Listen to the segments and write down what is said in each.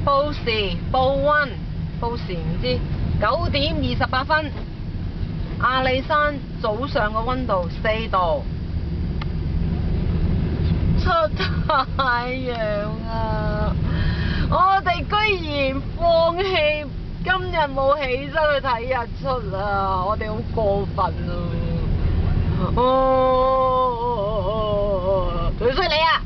報時報溫報時唔知9點28分，阿里山早上嘅溫度4度，出太陽啊！我哋居然放棄今日冇起身去睇日出啊！我哋好過分啊！最衰你啊！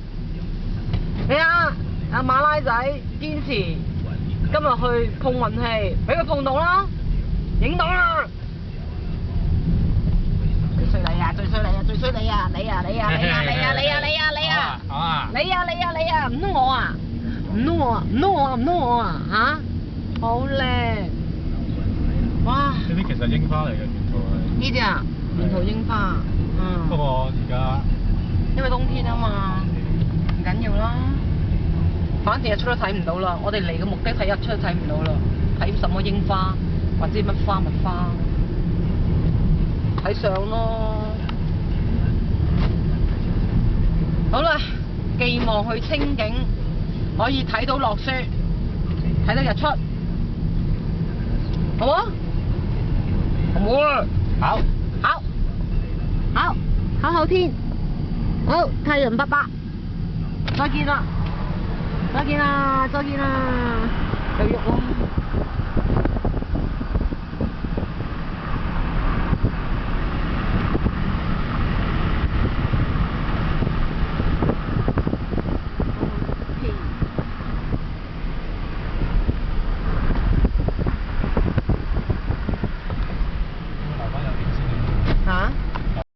你啊，阿馬拉仔堅持今日去碰運氣，俾佢碰到啦，影到啦！最衰你啊！最衰你啊！最衰你啊！你啊！你啊！你啊！你啊！你啊！你啊！你啊！好啊！你啊！你啊！你啊！唔通我啊？唔通我啊？唔通我啊？唔通我啊？嚇！好靚！哇！呢啲其實櫻花嚟嘅，沿途係。呢啲啊，沿途櫻花，不過而家因為冬天啊嘛，唔緊要啦。反正日出都睇唔到啦，我哋嚟嘅目的睇日出都睇唔到啦，睇什麼櫻花或者乜花乜花，睇相咯。好啦，寄望去清境可以睇到落雪，睇到日出，好冇？好冇啊！好，好，好，好好天，好太陽伯伯，再見啦，再見啦，再見啦，又喐喎。